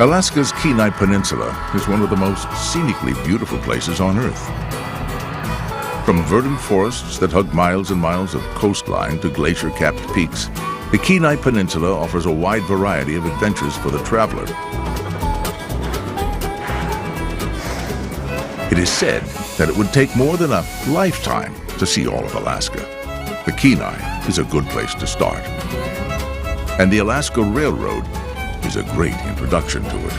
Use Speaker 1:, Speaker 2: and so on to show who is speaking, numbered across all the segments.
Speaker 1: Alaska's Kenai Peninsula is one of the most scenically beautiful places on Earth. From verdant forests that hug miles and miles of coastline to glacier-capped peaks, the Kenai Peninsula offers a wide variety of adventures for the traveler. It is said that it would take more than a lifetime to see all of Alaska. The Kenai is a good place to start. And the Alaska Railroad is a great introduction to it.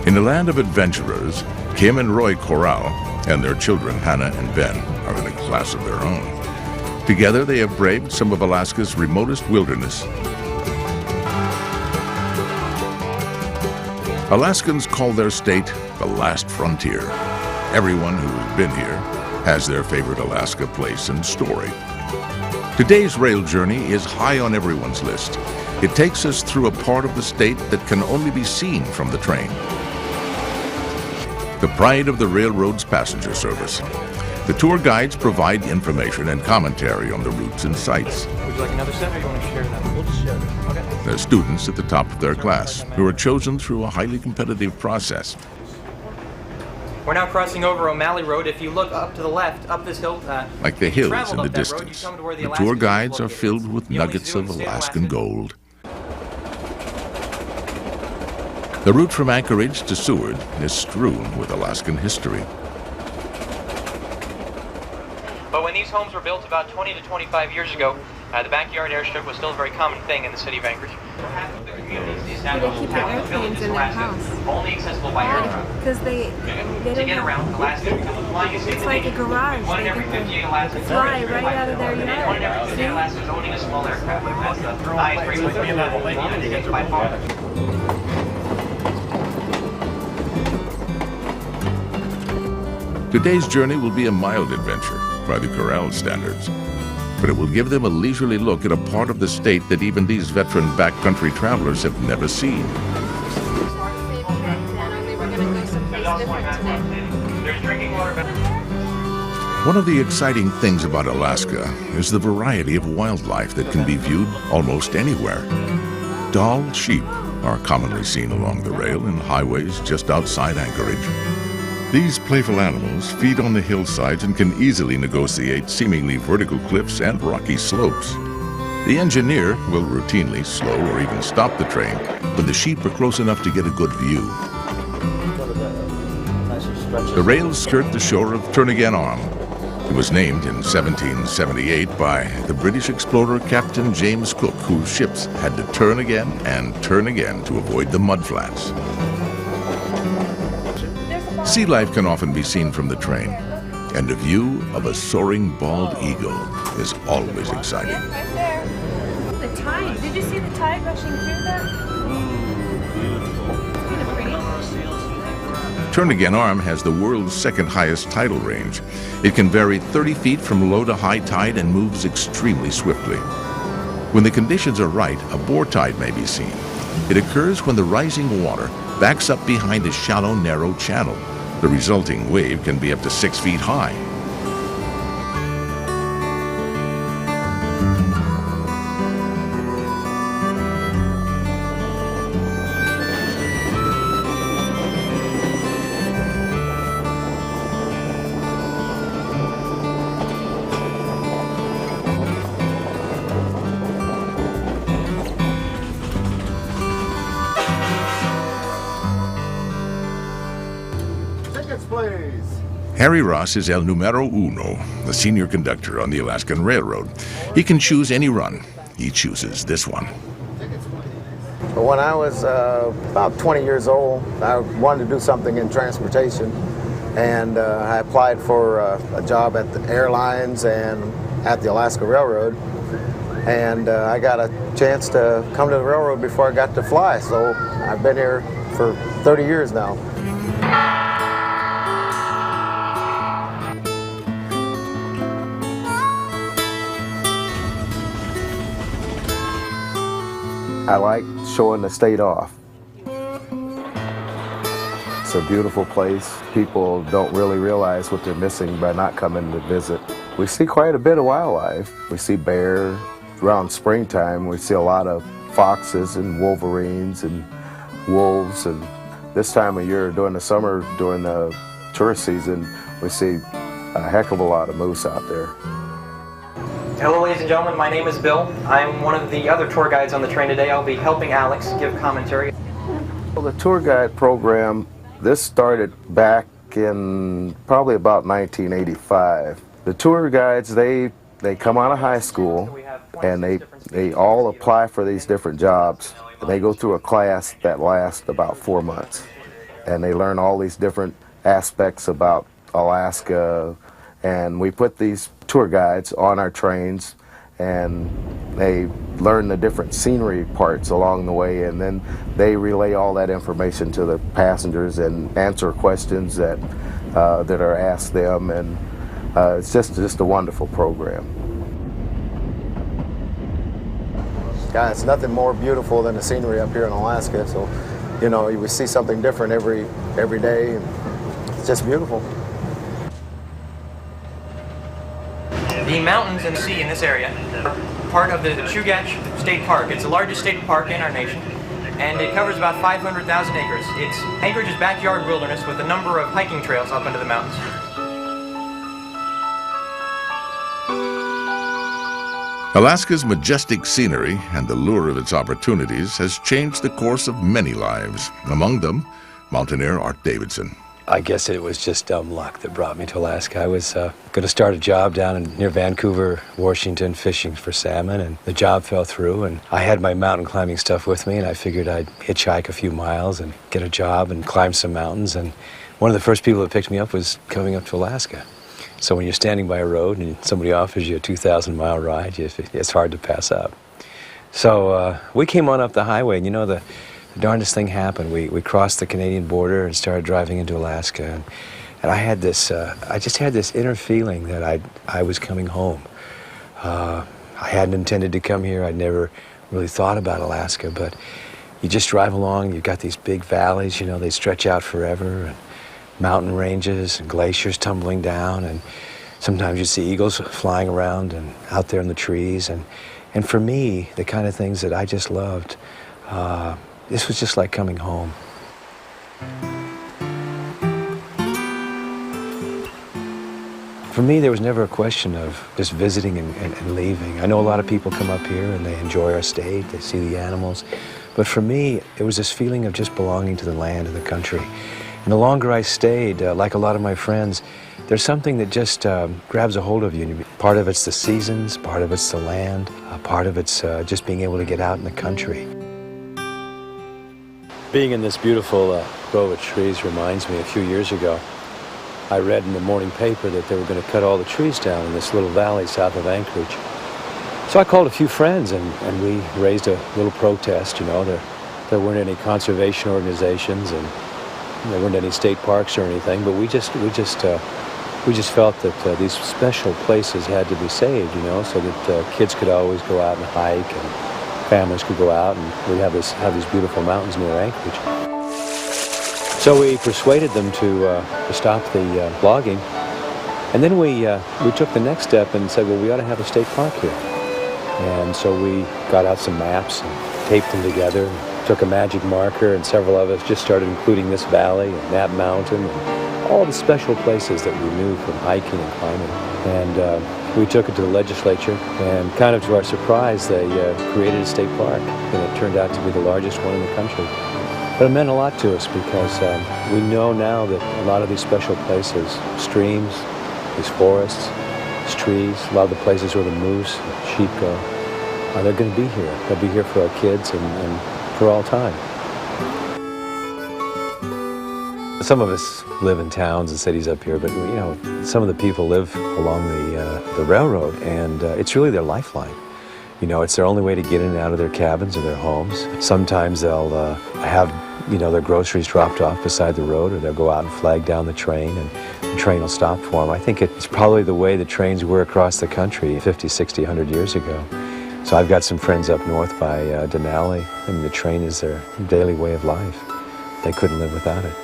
Speaker 1: In the land of adventurers, Kim and Roy Corral and their children Hannah and Ben are in a class of their own. Together they have braved some of Alaska's remotest wilderness. Alaskans call their state the last frontier. Everyone who has been here has their favorite Alaska place and story. Today's rail journey is high on everyone's list. It takes us through a part of the state that can only be seen from the train. The pride of the railroad's passenger service. The tour guides provide information and commentary on the routes and sites.
Speaker 2: Would you like another set, or you want to share that? We'll just share it. Okay.
Speaker 1: They're students at the top of their class who are chosen through a highly competitive process.
Speaker 2: We're now crossing over O'Malley Road. If you look up to the left, up this hill,
Speaker 1: like the hills in the distance, the tour guides are filled with nuggets of Alaskan gold. The route from Anchorage to Seward is strewn with Alaskan history.
Speaker 2: But when these homes were built about 20 to 25 years ago, the backyard airstrip was still a very common thing in the city of Anchorage. Half of the communities, the established towns and villages in Alaska, only accessible by aircraft.
Speaker 3: Because they
Speaker 2: to get around, Alaska becomes a flying city.
Speaker 3: It's like a garage.
Speaker 2: One in every 58 Alaskans
Speaker 3: fly right out of their yard.
Speaker 2: One in every 58 Alaskans owning a small aircraft. That's the highest rate of the United States by far.
Speaker 1: Today's journey will be a mild adventure by the Corral standards, but it will give them a leisurely look at a part of the state that even these veteran backcountry travelers have never seen. One of the exciting things about Alaska is the variety of wildlife that can be viewed almost anywhere. Doll sheep are commonly seen along the rail in highways just outside Anchorage. These playful animals feed on the hillsides and can easily negotiate seemingly vertical cliffs and rocky slopes. The engineer will routinely slow or even stop the train when the sheep are close enough to get a good view. The rails skirt the shore of Turnagain Arm. It was named in 1778 by the British explorer Captain James Cook, whose ships had to turn again and turn again to avoid the mudflats. Sea life can often be seen from the train, and a view of a soaring bald eagle is always exciting.
Speaker 3: Right there. The tide. Did you see the tide rushing through there? It's kind of pretty.
Speaker 1: Turnagain Arm has the world's second highest tidal range. It can vary 30 feet from low to high tide and moves extremely swiftly. When the conditions are right, a boar tide may be seen. It occurs when the rising water backs up behind a shallow, narrow channel. The resulting wave can be up to 6 feet high. Harry Ross is el numero uno, the senior conductor on the Alaskan Railroad. He can choose any run. He chooses this one.
Speaker 4: When I was about 20 years old, I wanted to do something in transportation, and I applied for a job at the airlines and at the Alieska Railroad, and I got a chance to come to the railroad before I got to fly, so I've been here for 30 years now. I like showing the state off. It's a beautiful place. People don't really realize what they're missing by not coming to visit. We see quite a bit of wildlife. We see bear. Around springtime, we see a lot of foxes and wolverines and wolves. And this time of year, during the summer, during the tourist season, we see a heck of a lot of moose out there.
Speaker 2: Hello, ladies and gentlemen. My name is Bill. I'm one of the other tour guides on the train today. I'll be helping Alex give commentary.
Speaker 4: Well, the tour guide program, this started back in probably about 1985. The tour guides, they come out of high school and they all apply for these different jobs. And they go through a class that lasts about 4 months. And they learn all these different aspects about Alaska. And we put these tour guides on our trains, and they learn the different scenery parts along the way, and then they relay all that information to the passengers and answer questions that are asked them, and it's just a wonderful program. Yeah, it's nothing more beautiful than the scenery up here in Alaska. So, you know, we see something different every day, and it's just beautiful.
Speaker 2: The mountains and sea in this area are part of the Chugach State Park. It's the largest state park in our nation, and it covers about 500,000 acres. It's Anchorage's backyard wilderness with a number of hiking trails up into the mountains.
Speaker 1: Alaska's majestic scenery and the lure of its opportunities has changed the course of many lives, among them mountaineer Art Davidson.
Speaker 5: I guess it was just dumb luck that brought me to Alaska. I was going to start a job down near Vancouver, Washington, fishing for salmon, and the job fell through, and I had my mountain climbing stuff with me, and I figured I'd hitchhike a few miles and get a job and climb some mountains, and one of the first people that picked me up was coming up to Alaska. So when you're standing by a road and somebody offers you a 2,000-mile ride, it's hard to pass up. So we came on up the highway, and you know, the darndest thing happened. We crossed the Canadian border and started driving into Alaska, and I had this, I just had this inner feeling that I was coming home. I hadn't intended to come here. I'd never really thought about Alaska, but you just drive along, you've got these big valleys, you know, they stretch out forever, and mountain ranges and glaciers tumbling down, and sometimes you see eagles flying around and out there in the trees, and for me, the kind of things that I just loved, this was just like coming home. For me, there was never a question of just visiting and leaving. I know a lot of people come up here and they enjoy our state, they see the animals, but for me, it was this feeling of just belonging to the land and the country. And the longer I stayed, like a lot of my friends, there's something that just grabs a hold of you. Part of it's the seasons, part of it's the land, part of it's just being able to get out in the country. Being in this beautiful grove of trees reminds me, a few years ago, I read in the morning paper that they were going to cut all the trees down in this little valley south of Anchorage. So I called a few friends and we raised a little protest. You know, there weren't any conservation organizations and there weren't any state parks or anything, but we just felt that these special places had to be saved, you know, so that kids could always go out and hike and families could go out and we'd have these beautiful mountains near Anchorage. So we persuaded them to stop the logging, and then we took the next step and said, well, we ought to have a state park here. And so we got out some maps and taped them together, and took a magic marker, and several of us just started including this valley and that mountain and all the special places that we knew from hiking and climbing. And we took it to the legislature, and kind of to our surprise, they created a state park, and it turned out to be the largest one in the country. But it meant a lot to us because we know now that a lot of these special places, streams, these forests, these trees, a lot of the places where the moose and sheep go, they're going to be here. They'll be here for our kids and for all time. Some of us live in towns and cities up here, but you know, some of the people live along the railroad, and it's really their lifeline. You know, it's their only way to get in and out of their cabins or their homes. Sometimes they'll have, you know, their groceries dropped off beside the road, or they'll go out and flag down the train, and the train will stop for them. I think it's probably the way the trains were across the country 50, 60, 100 years ago. So I've got some friends up north by Denali, and the train is their daily way of life. They couldn't live without it.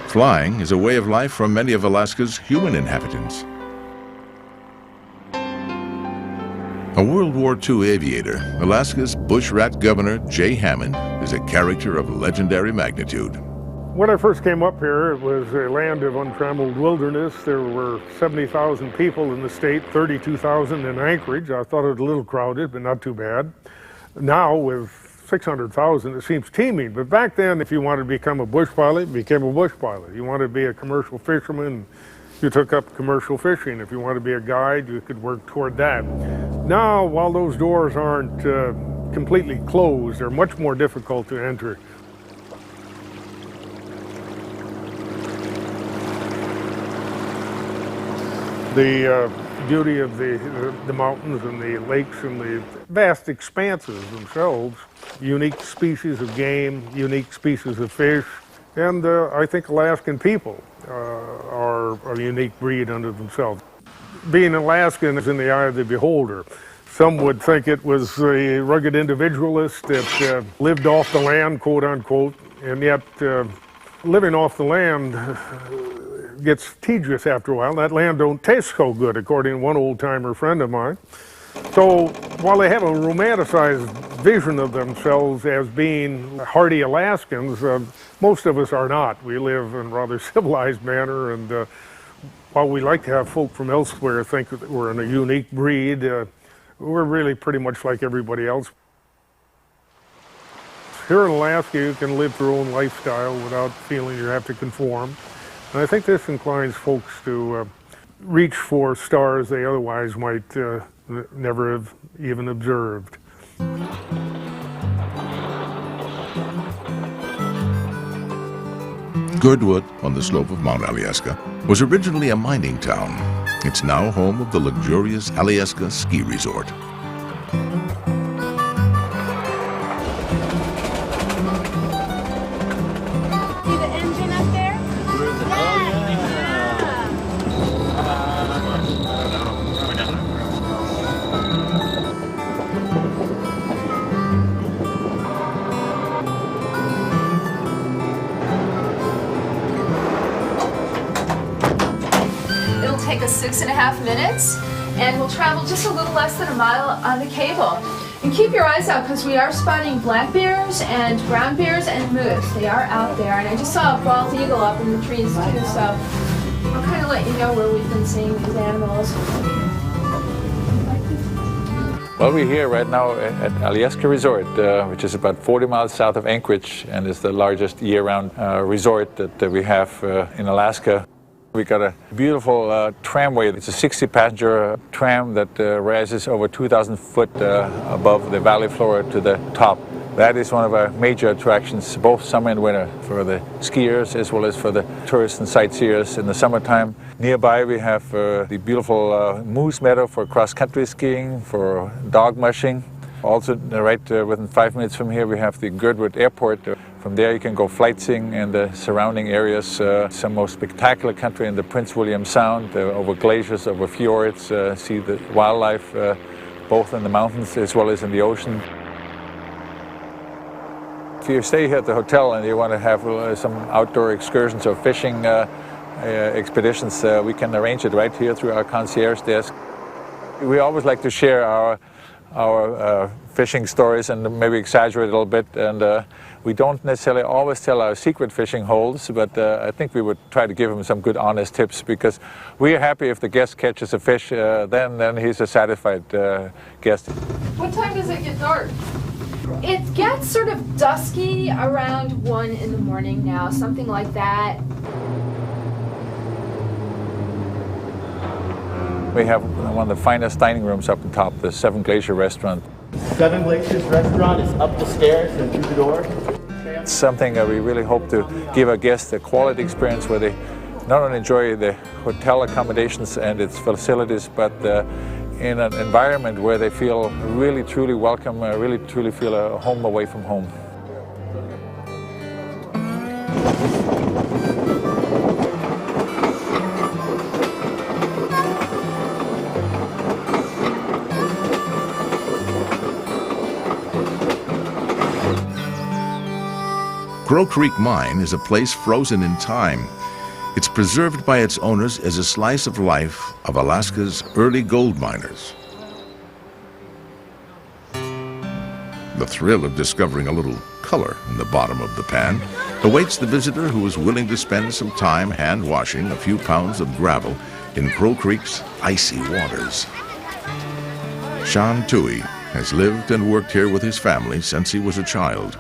Speaker 1: Flying is a way of life for many of Alaska's human inhabitants. A World War II aviator, Alaska's bushrat governor, Jay Hammond, is a character of legendary magnitude.
Speaker 6: When I first came up here, it was a land of untrammeled wilderness. There were 70,000 people in the state, 32,000 in Anchorage. I thought it was a little crowded, but not too bad. Now, with 600,000, it seems teeming. But back then, if you wanted to become a bush pilot, you became a bush pilot. You wanted to be a commercial fisherman, you took up commercial fishing. If you wanted to be a guide, you could work toward that. Now, while those doors aren't completely closed, they're much more difficult to enter. The beauty of the mountains and the lakes and the vast expanses themselves, unique species of game, unique species of fish, and I think Alaskan people are a unique breed unto themselves. Being Alaskan is in the eye of the beholder. Some would think it was a rugged individualist that lived off the land, quote unquote, and yet living off the land gets tedious after a while. That land don't taste so good, according to one old-timer friend of mine. So while they have a romanticized vision of themselves as being hardy Alaskans, most of us are not. We live in a rather civilized manner, and while we like to have folk from elsewhere think that we're in a unique breed, we're really pretty much like everybody else. Here in Alaska, you can live your own lifestyle without feeling you have to conform. And I think this inclines folks to reach for stars they otherwise might never have even observed.
Speaker 1: Girdwood, on the slope of Mount Alieska, was originally a mining town. It's now home of the luxurious Alieska Ski Resort.
Speaker 3: Take us 6.5 minutes, and we'll travel just a little less than a mile on the cable. And keep your eyes out because we are spotting black bears and brown bears and moose. They are out there, and I just saw a bald eagle up in the trees too, so I'll kind of let you know where we've been seeing these animals.
Speaker 7: Well, we're here right now at Alieska Resort, which is about 40 miles south of Anchorage and is the largest year-round resort that we have in Alaska. We got a beautiful tramway. It's a 60-passenger tram that rises over 2,000 foot above the valley floor to the top. That is one of our major attractions, both summer and winter, for the skiers as well as for the tourists and sightseers in the summertime. Nearby we have the beautiful moose meadow for cross-country skiing, for dog mushing. Also, right within 5 minutes from here, we have the Girdwood Airport. From there you can go flight seeing in the surrounding areas. Some most spectacular country in the Prince William Sound, over glaciers, over fjords, see the wildlife both in the mountains as well as in the ocean. If you stay here at the hotel and you want to have some outdoor excursions or fishing expeditions, we can arrange it right here through our concierge desk. We always like to share our fishing stories and maybe exaggerate a little bit, and we don't necessarily always tell our secret fishing holes, but I think we would try to give them some good honest tips, because we are happy if the guest catches a fish, then he's a satisfied guest.
Speaker 3: What time does it get dark? It gets sort of dusky around 1 in the morning now, something like that.
Speaker 7: We have one of the finest dining rooms up on top, the Seven Glacier Restaurant.
Speaker 8: Seven Glaciers Restaurant is up the stairs and through the door.
Speaker 7: It's something that we really hope to give our guests a quality experience where they not only enjoy the hotel accommodations and its facilities, but in an environment where they feel really truly welcome, really truly feel a home away from home.
Speaker 1: Crow Creek Mine is a place frozen in time. It's preserved by its owners as a slice of life of Alaska's early gold miners. The thrill of discovering a little color in the bottom of the pan awaits the visitor who is willing to spend some time hand-washing a few pounds of gravel in Crow Creek's icy waters. Sean Toohey has lived and worked here with his family since he was a child.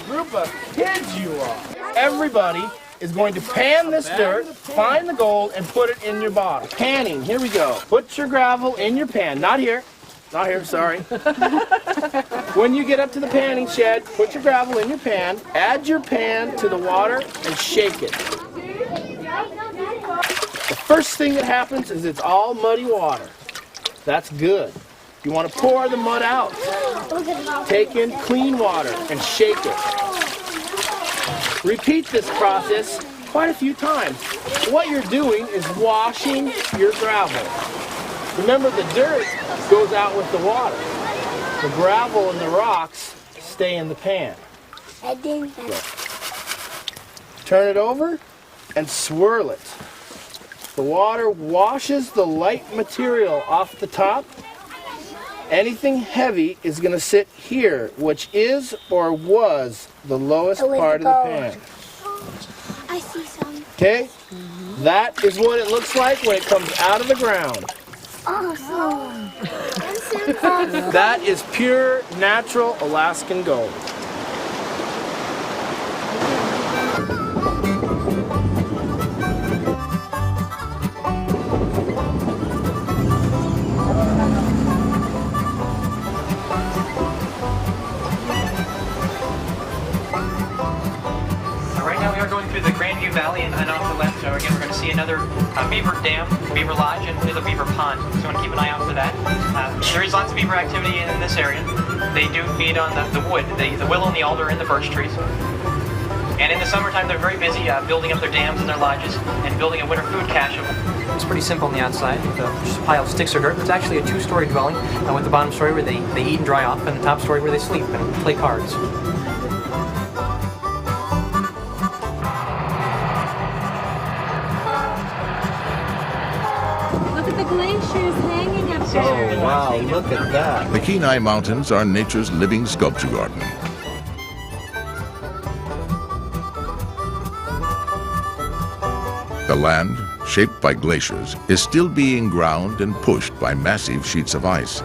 Speaker 8: Group of kids you are. Everybody is going to pan this dirt, find the gold, and put it in your bottle. Panning, here we go. Put your gravel in your pan. Not here, sorry. When you get up to the panning shed, put your gravel in your pan, add your pan to the water, and shake it. The first thing that happens is it's all muddy water. That's good. You want to pour the mud out. Take in clean water and shake it. Repeat this process quite a few times. What you're doing is washing your gravel. Remember, the dirt goes out with the water. The gravel and the rocks stay in the pan. Turn it over and swirl it. The water washes the light material off the top. Anything heavy is going to sit here, which is or was the lowest part of the pan.
Speaker 9: I see some.
Speaker 8: Okay? That is what it looks like when it comes out of the ground.
Speaker 9: Awesome.
Speaker 8: That is pure, natural Alaskan gold.
Speaker 2: Through the Grandview Valley and off the left. So again, we're going to see another beaver dam, beaver lodge, and a beaver pond. So I want to keep an eye out for that. There is lots of beaver activity in this area. They do feed on the wood, the willow and the alder and the birch trees. And in the summertime, they're very busy building up their dams and their lodges and building a winter food cache. It's pretty simple on the outside, with just a pile of sticks or dirt. It's actually a two-story dwelling, with the bottom story where they eat and dry off, and the top story where they sleep and play cards.
Speaker 3: Look at the glaciers hanging up
Speaker 8: Oh, wow, look at that.
Speaker 1: The Kenai Mountains are nature's living sculpture garden. The land, shaped by glaciers, is still being ground and pushed by massive sheets of ice.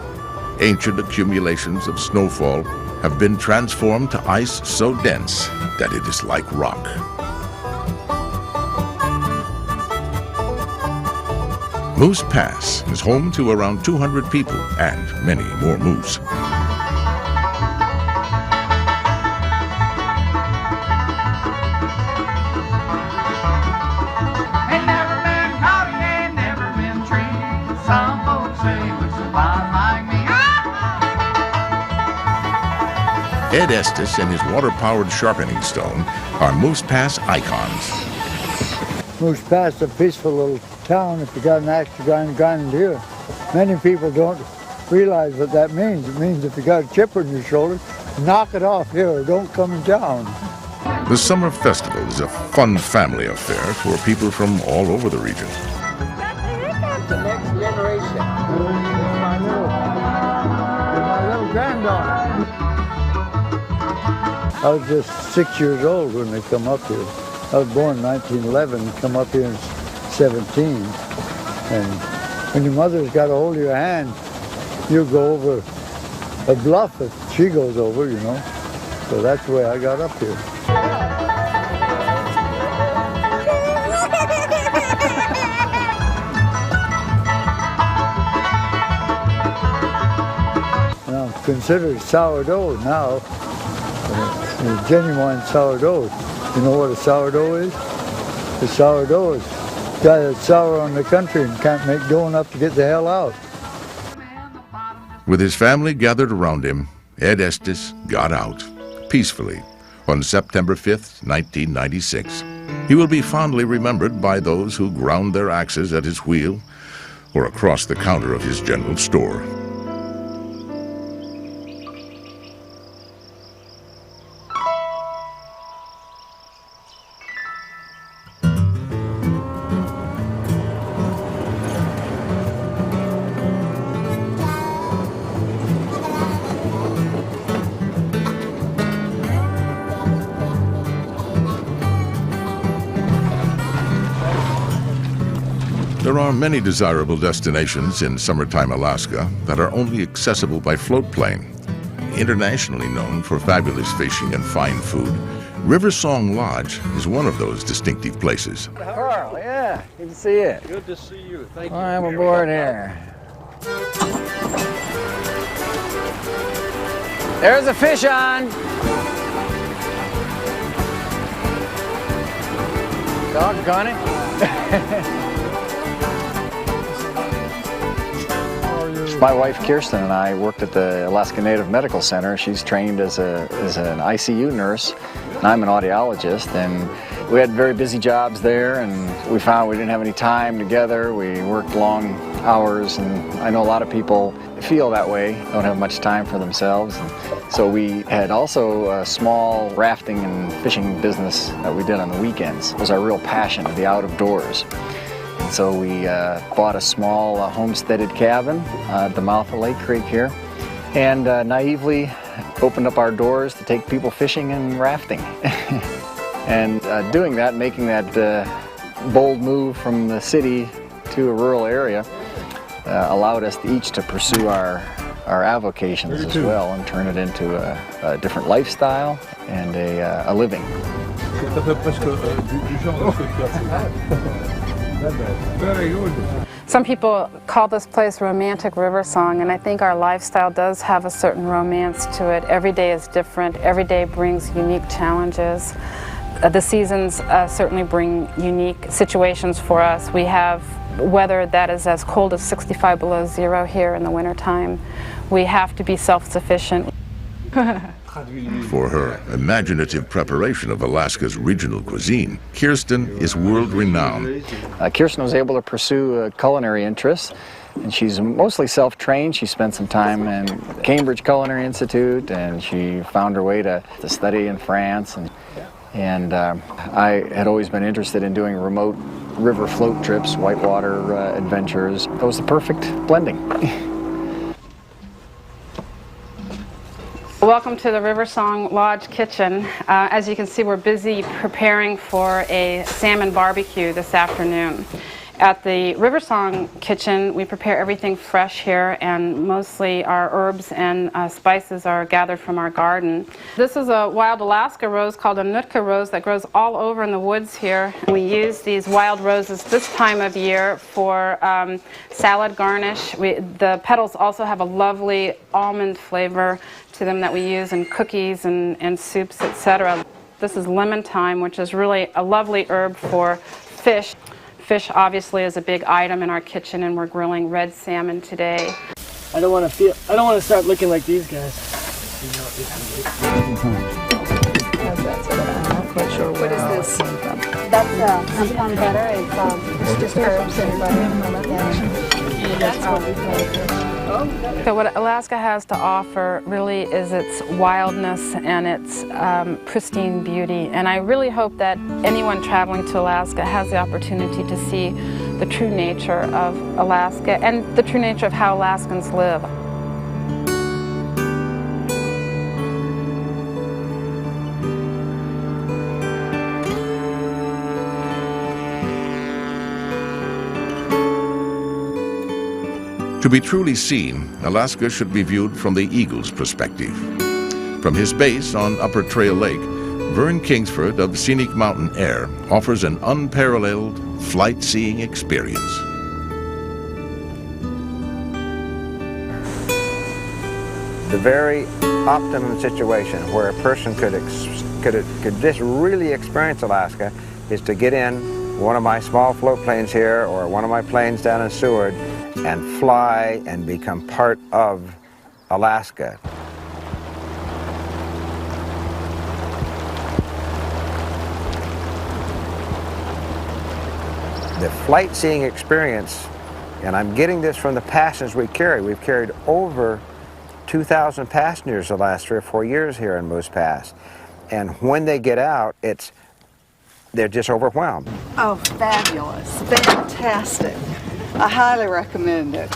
Speaker 1: Ancient accumulations of snowfall have been transformed to ice so dense that it is like rock. Moose Pass is home to around 200 people and many more moose. Ed Estes and his water-powered sharpening stone are Moose Pass icons.
Speaker 10: Moose Pass is a peaceful little town if you got an axe to grind deer. Many people don't realize what that means. It means if you got a chip on your shoulder, knock it off here or don't come in town.
Speaker 1: The Summer Festival is a fun family affair for people from all over the region.
Speaker 8: The next generation.
Speaker 10: My little granddaughter. I was just 6 years old when they come up here. I was born in 1911, come up here in 17. And when your mother's got a hold of your hand, you go over a bluff if she goes over, you know. So that's the way I got up here. Now, I'm considered sourdough now. Genuine sourdough. You know what a sourdough is? The sourdough is a guy that's sour on the country and can't make dough enough to get the hell out.
Speaker 1: With his family gathered around him, Ed Estes got out, peacefully, on September 5th, 1996. He will be fondly remembered by those who ground their axes at his wheel or across the counter of his general store. There are many desirable destinations in summertime Alaska that are only accessible by float plane. Internationally known for fabulous fishing and fine food, River Song Lodge is one of those distinctive places.
Speaker 11: Carl, yeah, good to see you.
Speaker 8: Good to see you. Thank you.
Speaker 11: I'm aboard here. There's a fish on. Doggone it. My wife Kirsten and I worked at the Alaska Native Medical Center. She's trained as an ICU nurse, and I'm an audiologist. And we had very busy jobs there, and we found we didn't have any time together. We worked long hours, and I know a lot of people feel that way, don't have much time for themselves. And so we had also a small rafting and fishing business that we did on the weekends. It was our real passion, to be out of doors. So we bought a small homesteaded cabin at the mouth of Lake Creek here, and naively opened up our doors to take people fishing and rafting. And doing that, making that bold move from the city to a rural area allowed us each to pursue our avocations as well and turn it into a different lifestyle and a living.
Speaker 6: Very good.
Speaker 12: Some people call this place Romantic River Song, and I think our lifestyle does have a certain romance to it. Every day is different. Every day brings unique challenges. The seasons certainly bring unique situations for us. We have weather that is as cold as 65 below zero here in the wintertime. We have to be self-sufficient.
Speaker 1: For her imaginative preparation of Alaska's regional cuisine, Kirsten is world-renowned.
Speaker 11: Kirsten was able to pursue culinary interests, and she's mostly self-trained. She spent some time in Cambridge Culinary Institute, and she found her way to study in France. And I had always been interested in doing remote river float trips, whitewater adventures. It was the perfect blending.
Speaker 12: Welcome to the Riversong Lodge kitchen. As you can see, we're busy preparing for a salmon barbecue this afternoon. At the Riversong kitchen, we prepare everything fresh here, and mostly our herbs and spices are gathered from our garden. This is a wild Alaska rose called a Nootka rose that grows all over in the woods here. We use these wild roses this time of year for salad garnish. The petals also have a lovely almond flavor to them that we use in cookies and soups, etc. This is lemon thyme, which is really a lovely herb for fish. Fish obviously is a big item in our kitchen, and we're grilling red salmon today.
Speaker 8: I don't want to start looking like these guys.
Speaker 12: I'm not quite sure what is this. That's compound butter. It's just herbs and butter. That's what we call. So what Alaska has to offer really is its wildness and its pristine beauty. And I really hope that anyone traveling to Alaska has the opportunity to see the true nature of Alaska and the true nature of how Alaskans live.
Speaker 1: To be truly seen, Alaska should be viewed from the eagle's perspective. From his base on Upper Trail Lake, Vern Kingsford of Scenic Mountain Air offers an unparalleled flight-seeing experience.
Speaker 13: The very optimum situation where a person could just really experience Alaska is to get in one of my small float planes here or one of my planes down in Seward and fly and become part of Alaska. The flight seeing experience, and I'm getting this from the passengers we carry. We've carried over 2,000 passengers the last 3 or 4 years here in Moose Pass. And when they get out, they're just overwhelmed.
Speaker 14: Oh, fabulous, fantastic. I highly recommend it.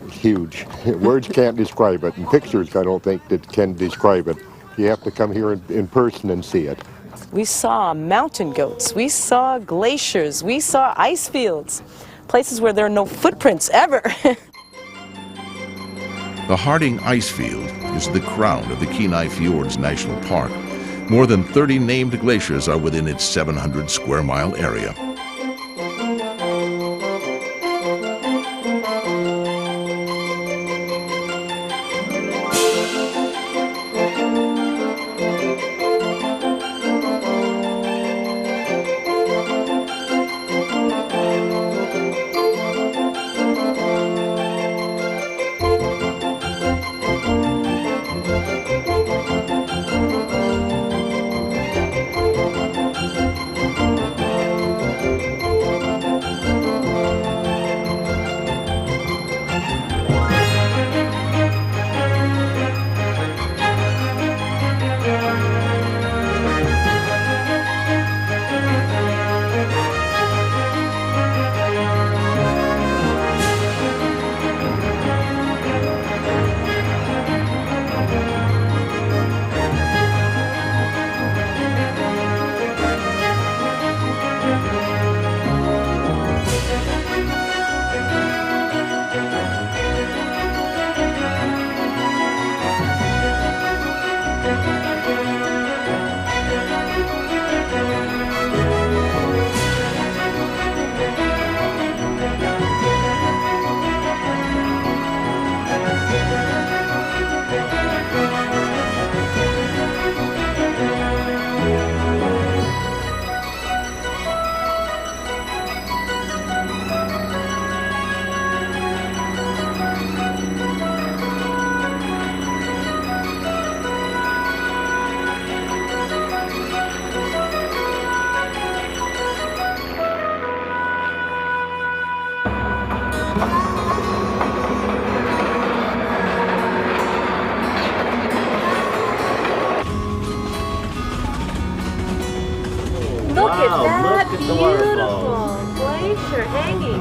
Speaker 15: Huge. Words can't describe it, and pictures I don't think that can describe it. You have to come here in person and see it.
Speaker 16: We saw mountain goats, we saw glaciers, we saw ice fields, places where there are no footprints ever.
Speaker 1: The Harding Ice Field is the crown of the Kenai Fjords National Park. More than 30 named glaciers are within its 700 square mile area.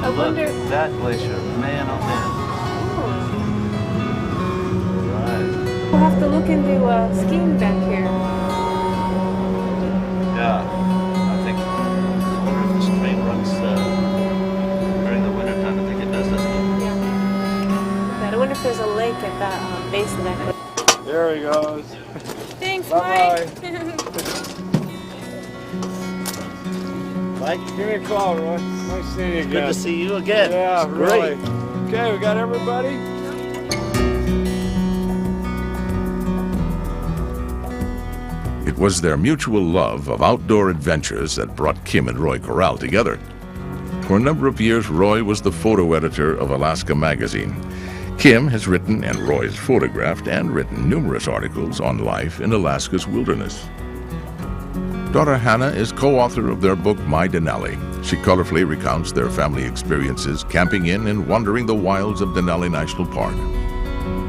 Speaker 17: I wonder. That glacier, man, oh man. Right.
Speaker 12: We'll have to look into skiing back here.
Speaker 17: Yeah, I think, I wonder if this train runs during the winter time. I think it does, doesn't it?
Speaker 12: Yeah. I wonder if there's a lake at that base of that cliff.
Speaker 18: There he goes.
Speaker 12: Thanks,
Speaker 18: Bye-bye.
Speaker 17: Mike?
Speaker 18: Give me a call, Roy. Nice seeing you again.
Speaker 17: Good to see you again.
Speaker 18: Yeah,
Speaker 17: It's great.
Speaker 18: really. Okay, we got everybody.
Speaker 1: It was their mutual love of outdoor adventures that brought Kim and Roy Corral together. For a number of years, Roy was the photo editor of Alaska Magazine. Kim has written, and Roy's photographed and written numerous articles on life in Alaska's wilderness. Daughter Hannah is co-author of their book, My Denali. She colorfully recounts their family experiences camping in and wandering the wilds of Denali National Park.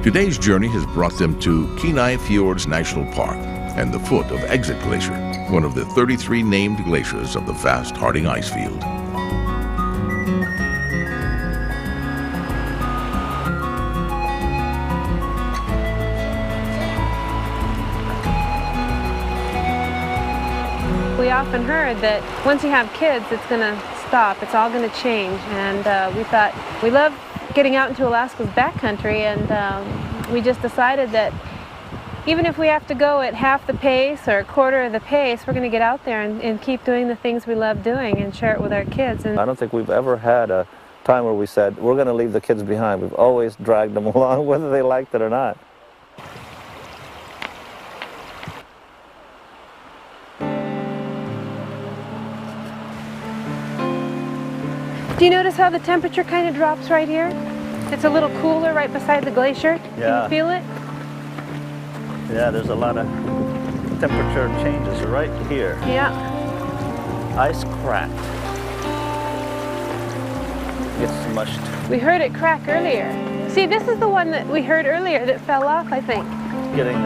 Speaker 1: Today's journey has brought them to Kenai Fjords National Park and the foot of Exit Glacier, one of the 33 named glaciers of the vast Harding ice field.
Speaker 12: We often heard that once you have kids, it's going to stop. It's all going to change. And we thought, we love getting out into Alaska's backcountry, and we just decided that even if we have to go at half the pace or a quarter of the pace, we're going to get out there and keep doing the things we love doing and share it with our kids. And
Speaker 17: I don't think we've ever had a time where we said, we're going to leave the kids behind. We've always dragged them along, whether they liked it or not.
Speaker 12: do you notice how the temperature kind of drops right here? It's a little cooler right beside the glacier.
Speaker 17: Yeah.
Speaker 12: Can you feel it?
Speaker 17: Yeah, there's a lot of temperature changes right here.
Speaker 12: Yeah.
Speaker 17: Ice cracked. Gets smushed.
Speaker 12: We heard it crack earlier. See, this is the one that we heard earlier that fell off, I think.
Speaker 17: Getting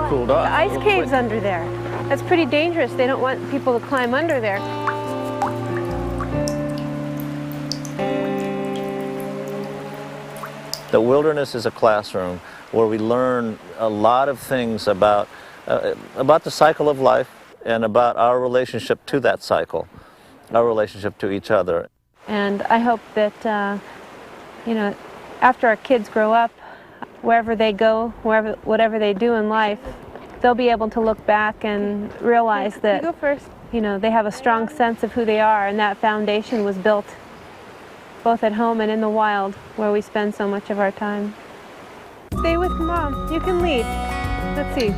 Speaker 17: cooled off.
Speaker 12: The ice cave's under there. That's pretty dangerous. They don't want people to climb under there.
Speaker 17: The wilderness is a classroom where we learn a lot of things about the cycle of life and about our relationship to that cycle, our relationship to each other.
Speaker 12: And I hope that, you know, after our kids grow up, wherever they go, whatever they do in life, they'll be able to look back and realize that, you know, they have a strong sense of who they are, and that foundation was built both at home and in the wild, where we spend so much of our time. Stay with Mom. You can lead. Let's see.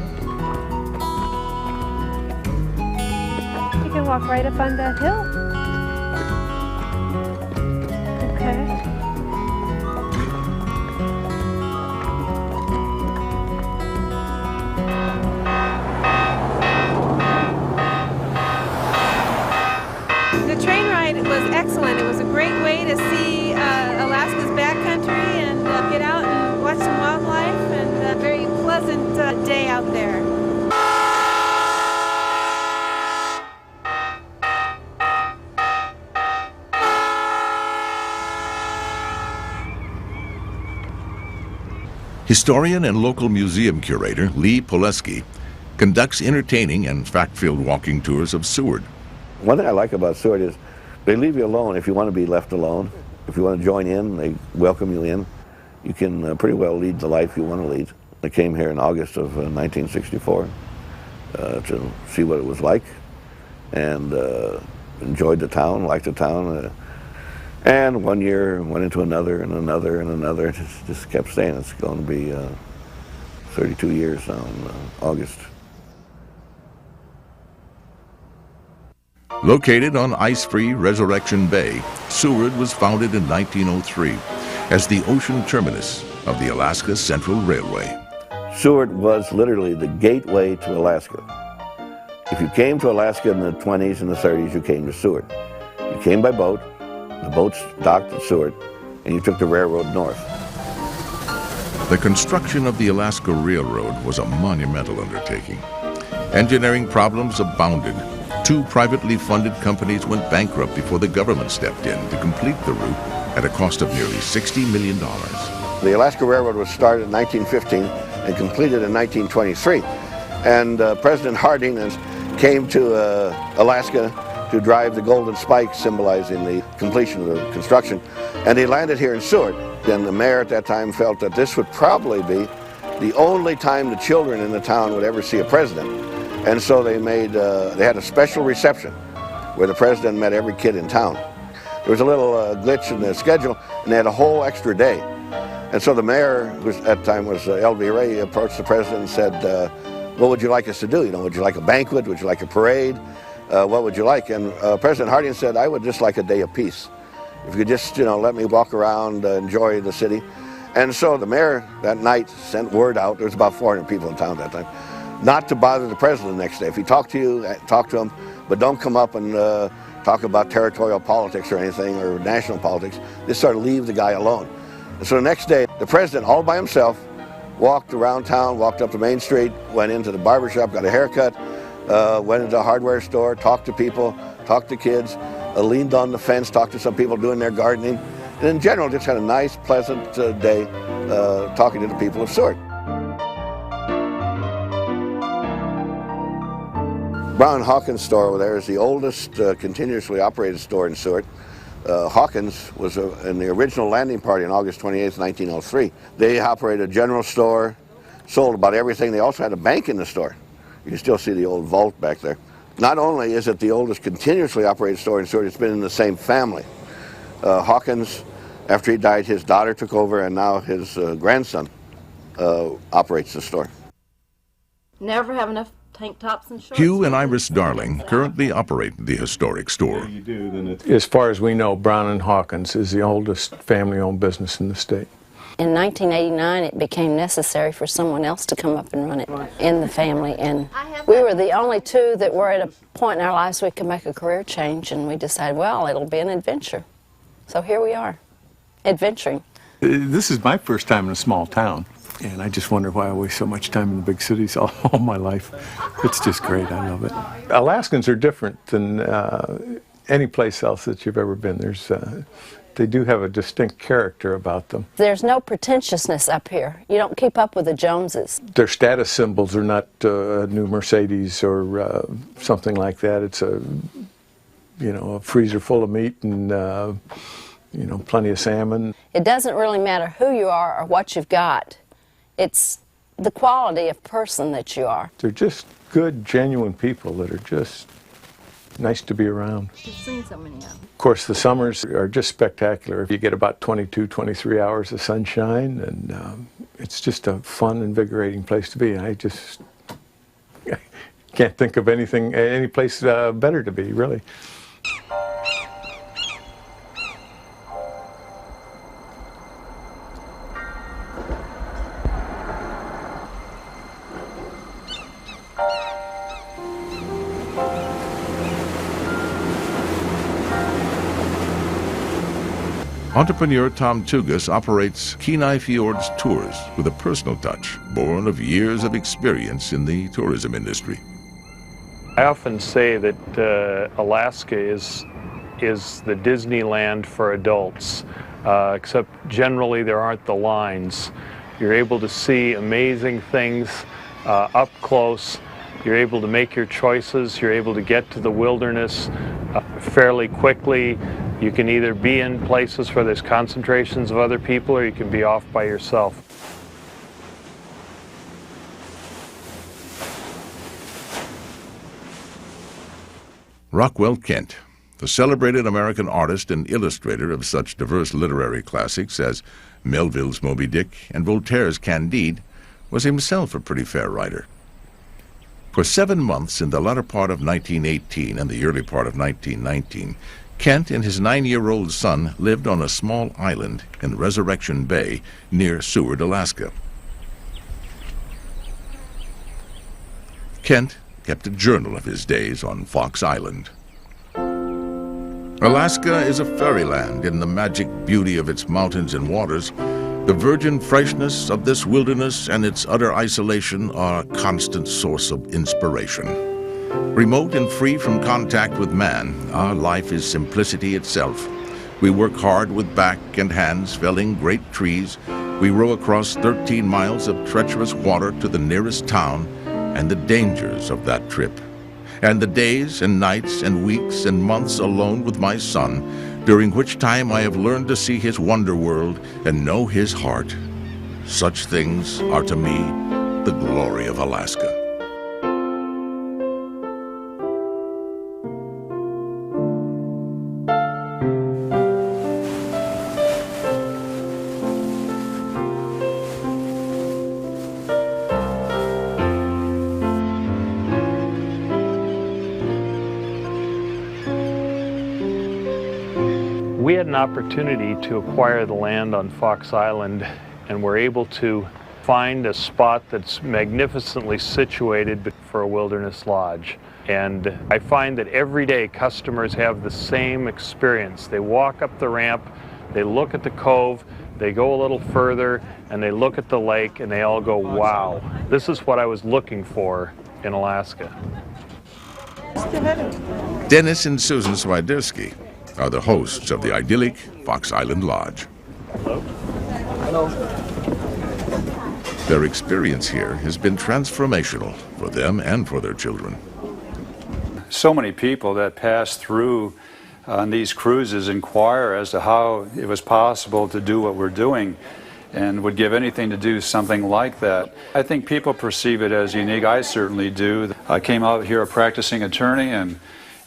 Speaker 12: You can walk right up on that hill. Okay. The train ride was excellent. It was a great way to see Alaska's backcountry and get out and watch some wildlife, and a very pleasant day out there.
Speaker 1: Historian and local museum curator Lee Poleski conducts entertaining and fact-filled walking tours of Seward.
Speaker 19: One thing I like about Seward is they leave you alone if you want to be left alone. If you want to join in, they welcome you in. You can pretty well lead the life you want to lead. I came here in August of 1964 to see what it was like, and enjoyed the town, liked the town. And one year went into another and another and another. Just kept staying. It's going to be 32 years now in August.
Speaker 1: Located on ice-free Resurrection Bay, Seward was founded in 1903 as the ocean terminus of the Alaska Central Railway.
Speaker 19: Seward was literally the gateway to Alaska. If you came to Alaska in the 20s and the 30s, you came to Seward. You came by boat, the boats docked at Seward, and you took the railroad north.
Speaker 1: The construction of the Alaska Railroad was a monumental undertaking. Engineering problems abounded. 2 privately funded companies went bankrupt before the government stepped in to complete the route at a cost of nearly $60 million.
Speaker 19: The Alaska Railroad was started in 1915 and completed in 1923. And President Harding came to Alaska to drive the Golden Spike, symbolizing the completion of the construction. And he landed here in Seward. And the mayor at that time felt that this would probably be the only time the children in the town would ever see a president. And so they had a special reception where the president met every kid in town. There was a little glitch in the schedule, and they had a whole extra day. And so the mayor, who at the time was L.V. Ray, approached the president and said, what would you like us to do? Would you like a banquet? Would you like a parade? What would you like? And President Harding said, I would just like a day of peace. If you could just, let me walk around, enjoy the city. And so the mayor that night sent word out, there was about 400 people in town at that time, not to bother the president the next day. If he talked to you, talk to him, but don't come up and talk about territorial politics or anything, or national politics. Just sort of leave the guy alone. And so the next day, the president, all by himself, walked around town, walked up to Main Street, went into the barbershop, got a haircut, went into a hardware store, talked to people, talked to kids, leaned on the fence, talked to some people doing their gardening, and in general just had a nice, pleasant day talking to the people of Seward. Brown Hawkins store over there is the oldest continuously operated store in Seward. Hawkins was in the original landing party on August 28, 1903. They operated a general store, sold about everything. They also had a bank in the store. You can still see the old vault back there. Not only is it the oldest continuously operated store in Seward, it's been in the same family. Hawkins, after he died, his daughter took over, and now his grandson operates the store.
Speaker 20: Never have enough tank tops and shorts.
Speaker 1: Hugh and Iris Darling currently operate the historic store.
Speaker 18: As far as we know, Brown and Hawkins is the oldest family-owned business in the state.
Speaker 20: In 1989, it became necessary for someone else to come up and run it in the family, and we were the only two that were at a point in our lives we could make a career change, and we decided, well, it'll be an adventure. So here we are, adventuring.
Speaker 18: This is my first time in a small town, and I just wonder why I waste so much time in the big cities all my life. It's just great. I love it. Alaskans are different than any place else that you've ever been. They do have a distinct character about them.
Speaker 20: There's no pretentiousness up here. You don't keep up with the Joneses.
Speaker 18: Their status symbols are not a new Mercedes or something like that. It's a freezer full of meat and plenty of salmon.
Speaker 20: It doesn't really matter who you are or what you've got. It's the quality of person that you are.
Speaker 18: They're just good, genuine people that are just nice to be around.
Speaker 20: You've seen so many of them.
Speaker 18: Of course, the summers are just spectacular. You get about 22, 23 hours of sunshine, and it's just a fun, invigorating place to be. I just can't think of any place better to be, really.
Speaker 1: Entrepreneur Tom Tugas operates Kenai Fjords Tours with a personal touch, born of years of experience in the tourism industry.
Speaker 21: I often say that Alaska is the Disneyland for adults, except generally there aren't the lines. You're able to see amazing things up close. You're able to make your choices. You're able to get to the wilderness fairly quickly. You can either be in places where there's concentrations of other people, or you can be off by yourself.
Speaker 1: Rockwell Kent, the celebrated American artist and illustrator of such diverse literary classics as Melville's Moby Dick and Voltaire's Candide, was himself a pretty fair writer. For 7 months in the latter part of 1918 and the early part of 1919, Kent and his 9-year-old son lived on a small island in Resurrection Bay near Seward, Alaska. Kent kept a journal of his days on Fox Island. Alaska is a fairyland in the magic beauty of its mountains and waters. The virgin freshness of this wilderness and its utter isolation are a constant source of inspiration. Remote and free from contact with man, our life is simplicity itself. We work hard with back and hands, felling great trees, We row across 13 miles of treacherous water to the nearest town and the dangers of that trip. And the days and nights and weeks and months alone with my son, during which time I have learned to see his wonder world and know his heart. Such things are to me the glory of Alaska.
Speaker 21: We had an opportunity to acquire the land on Fox Island, and we're able to find a spot that's magnificently situated for a wilderness lodge. And I find that every day customers have the same experience. They walk up the ramp, they look at the cove, they go a little further, and they look at the lake, and they all go, wow, this is what I was looking for in Alaska.
Speaker 1: Dennis and Susan Swiderski are the hosts of the idyllic Fox Island Lodge.
Speaker 4: Hello.
Speaker 1: Their experience here has been transformational for them and for their children.
Speaker 22: So many people that pass through on these cruises inquire as to how it was possible to do what we're doing and would give anything to do something like that. I think people perceive it as unique. I certainly do. I came out here a practicing attorney, and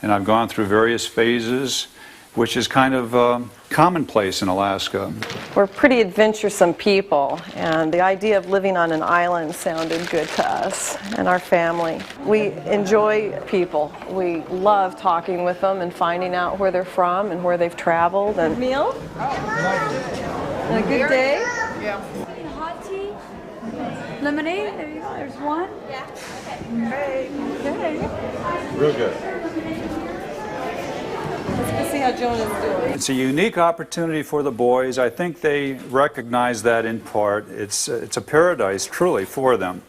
Speaker 22: I've gone through various phases, which is kind of commonplace in Alaska.
Speaker 14: We're pretty adventuresome people, and the idea of living on an island sounded good to us and our family. We enjoy people. We love talking with them and finding out where they're from and where they've traveled. And meal? And a good day?
Speaker 4: Yeah. Hot tea? Lemonade? There you go. There's one. Yeah. Okay. Okay.
Speaker 22: Real good.
Speaker 14: Let's see how Jonah's doing.
Speaker 22: It's a unique opportunity for the boys. I think they recognize that in part. It's a paradise, truly, for them.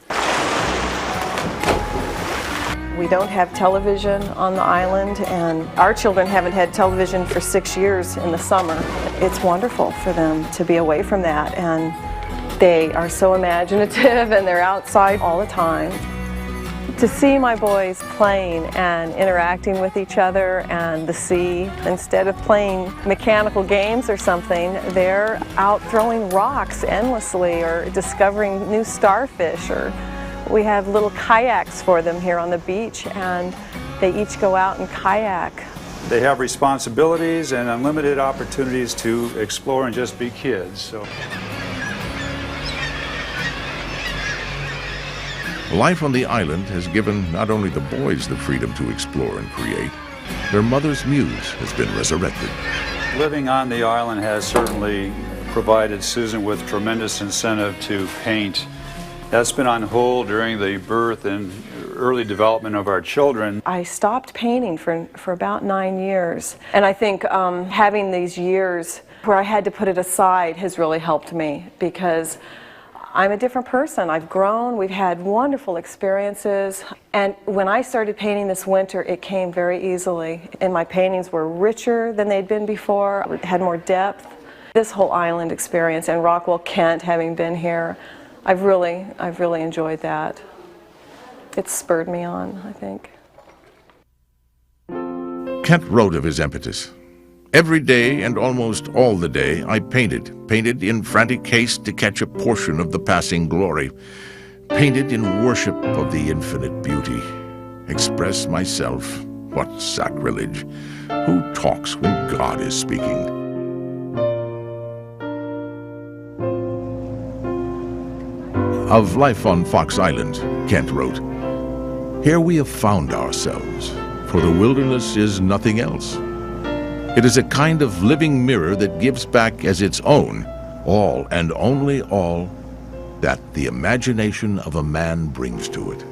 Speaker 14: We don't have television on the island, and our children haven't had television for 6 years in the summer. It's wonderful for them to be away from that, and they are so imaginative, and they're outside all the time. To see my boys playing and interacting with each other and the sea, instead of playing mechanical games or something, they're out throwing rocks endlessly or discovering new starfish. Or we have little kayaks for them here on the beach, and they each go out and kayak.
Speaker 22: They have responsibilities and unlimited opportunities to explore and just be kids. So.
Speaker 1: Life on the island has given not only the boys the freedom to explore and create, their mother's muse has been resurrected.
Speaker 22: Living on the island has certainly provided Susan with tremendous incentive to paint. That's been on hold during the birth and early development of our children.
Speaker 14: I stopped painting for about 9 years, and I think having these years where I had to put it aside has really helped me, because I'm a different person. I've grown, we've had wonderful experiences, and when I started painting this winter, it came very easily, and my paintings were richer than they'd been before, had more depth. This whole island experience, and Rockwell Kent, having been here, I've really enjoyed that. It's spurred me on, I think.
Speaker 1: Kent wrote of his impetus. Every day and almost all the day I painted in frantic haste to catch a portion of the passing glory, painted in worship of the infinite beauty. Express myself, what sacrilege! Who talks when God is speaking? Of life on Fox Island, Kent wrote, "Here we have found ourselves, for the wilderness is nothing else. It is a kind of living mirror that gives back as its own all and only all that the imagination of a man brings to it."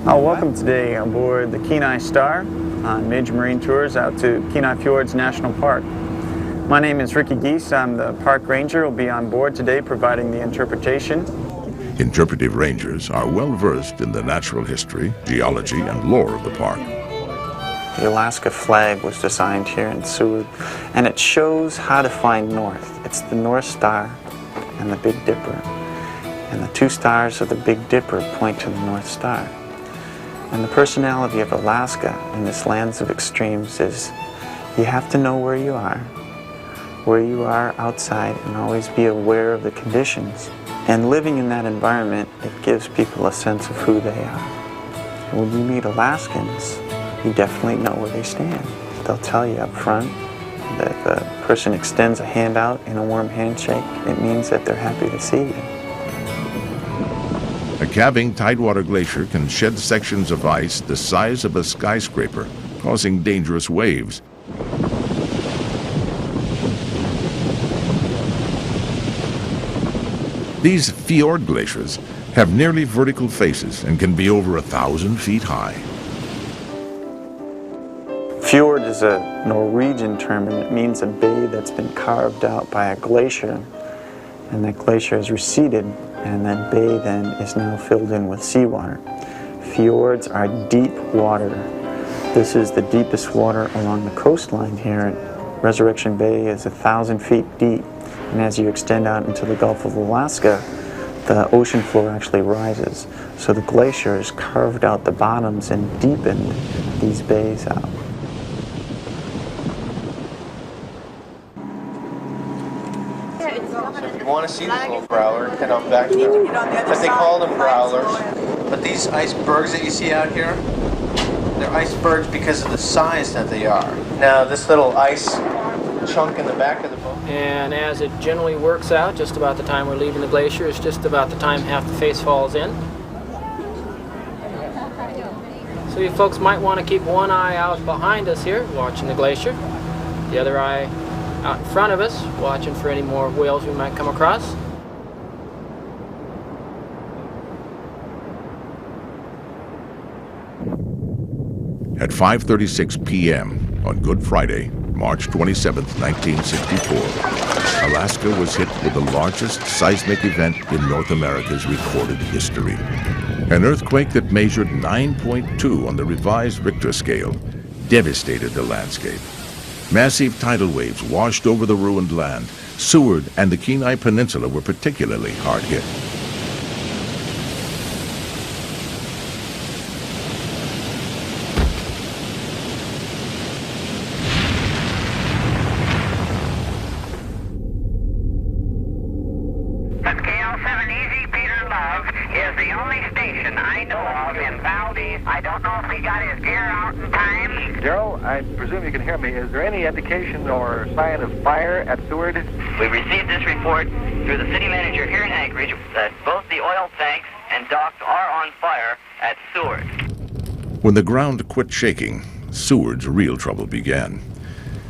Speaker 23: Welcome today aboard the Kenai Star on Major Marine Tours out to Kenai Fjords National Park. My name is Ricky Geese. I'm the park ranger. Will be on board today providing the interpretation.
Speaker 1: Interpretive rangers are well versed in the natural history, geology, and lore of the park.
Speaker 23: The Alaska flag was designed here in Seward, and it shows how to find north. It's the North Star and the Big Dipper. And the two stars of the Big Dipper point to the North Star. And the personality of Alaska in this lands of extremes is you have to know where you are outside, and always be aware of the conditions. And living in that environment, it gives people a sense of who they are. And when you meet Alaskans, you definitely know where they stand. They'll tell you up front that if a person extends a hand out in a warm handshake, it means that they're happy to see you.
Speaker 1: A calving tidewater glacier can shed sections of ice the size of a skyscraper, causing dangerous waves. These fjord glaciers have nearly vertical faces and can be over 1,000 feet high.
Speaker 23: Fjord is a Norwegian term, and it means a bay that's been carved out by a glacier, and that glacier has receded, and that bay then is now filled in with seawater. Fjords are deep water. This is the deepest water along the coastline here. Resurrection Bay is 1,000 feet deep, and as you extend out into the Gulf of Alaska, the ocean floor actually rises. So the glacier has carved out the bottoms and deepened these bays out.
Speaker 8: If you want to see this little growler, head on back to them. But they call them growlers. But these icebergs that you see out here, they're icebergs because of the size that they are. Now this little ice chunk in the back of the boat.
Speaker 2: And as it generally works out, just about the time we're leaving the glacier is just about the time half the face falls in. So you folks might want to keep one eye out behind us here, watching the glacier. The other eye out in front of us, watching for any more whales we might come across.
Speaker 1: At 5:36 p.m. on Good Friday, March 27, 1964, Alaska was hit with the largest seismic event in North America's recorded history. An earthquake that measured 9.2 on the revised Richter scale devastated the landscape. Massive tidal waves washed over the ruined land. Seward and the Kenai Peninsula were particularly hard hit.
Speaker 5: I presume you can hear me. Is there any indication or sign of fire at Seward?
Speaker 7: We received this report through the city manager here in Anchorage that both the oil tanks and docks are on fire at Seward.
Speaker 1: When the ground quit shaking, Seward's real trouble began.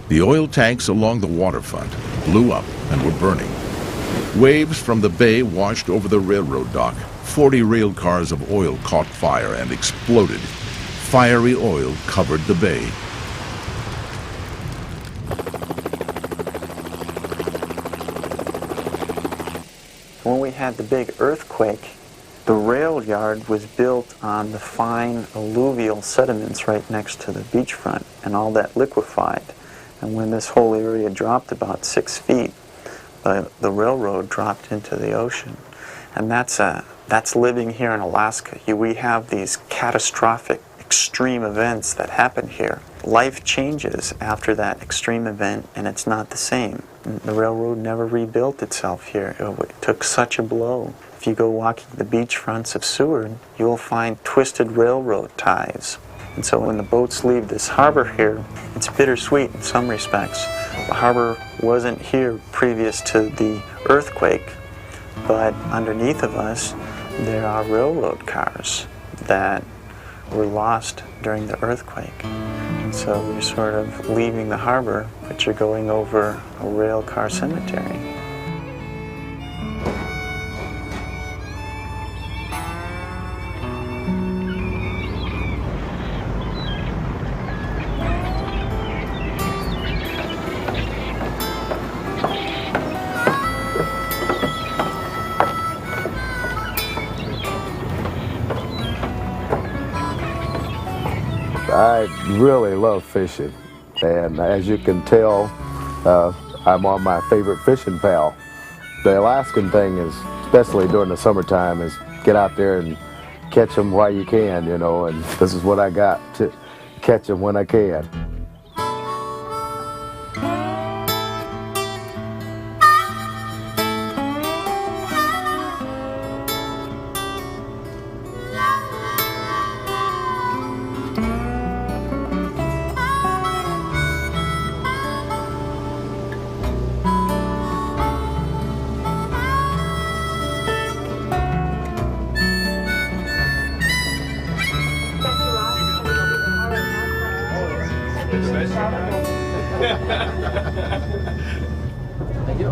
Speaker 1: The oil tanks along the waterfront blew up and were burning. Waves from the bay washed over the railroad dock. 40 rail cars of oil caught fire and exploded. Fiery oil covered the bay.
Speaker 23: When we had the big earthquake, the rail yard was built on the fine alluvial sediments right next to the beachfront, and all that liquefied. And when this whole area dropped about 6 feet, the railroad dropped into the ocean. And that's living here in Alaska. We have these catastrophic extreme events that happen here. Life changes after that extreme event, and it's not the same. The railroad never rebuilt itself here. It took such a blow. If you go walking the beach fronts of Seward, you'll find twisted railroad ties. And so when the boats leave this harbor here, it's bittersweet in some respects. The harbor wasn't here previous to the earthquake, but underneath of us, there are railroad cars that were lost during the earthquake. And so you're sort of leaving the harbor, but you're going over a rail car cemetery.
Speaker 3: I really love fishing, and as you can tell, I'm on my favorite fishing pal. The Alaskan thing is, especially during the summertime, is get out there and catch them while you can, you know, and this is what I got, to catch them when I can.
Speaker 8: Thank you.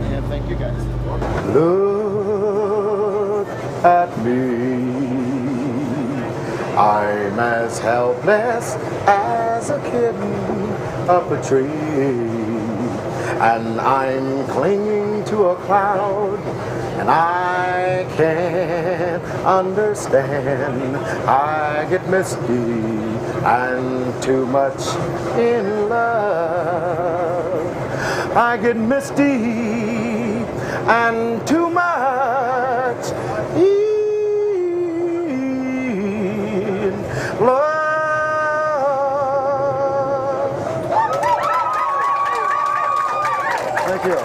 Speaker 8: And thank you guys.
Speaker 3: Look at me, I'm as helpless as a kitten up a tree, and I'm clinging to a cloud, and I can't understand. I get misty and too much in love. I get misty and too much in love. Thank you.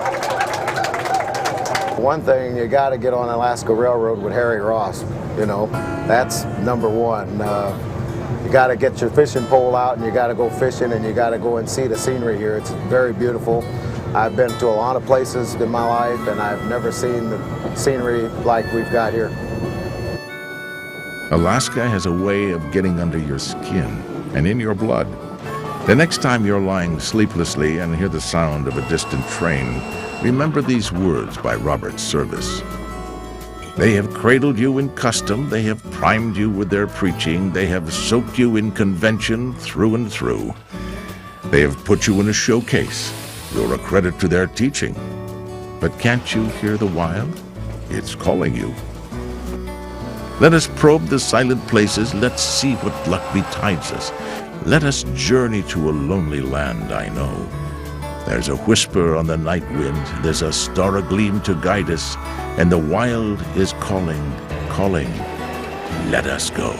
Speaker 3: One thing, you got to get on Alaska Railroad with Harry Ross. You know, that's number one. You got to get your fishing pole out and you got to go fishing and you got to go and see the scenery here. It's very beautiful. I've been to a lot of places in my life and I've never seen the scenery like we've got here.
Speaker 1: Alaska has a way of getting under your skin and in your blood. The next time you're lying sleeplessly and hear the sound of a distant train, remember these words by Robert Service. They have cradled you in custom, they have primed you with their preaching, they have soaked you in convention through and through. They have put you in a showcase, you're a credit to their teaching. But can't you hear the wild? It's calling you. Let us probe the silent places, let's see what luck betides us. Let us journey to a lonely land, I know. There's a whisper on the night wind, there's a star agleam to guide us, and the wild is calling, calling, let us go.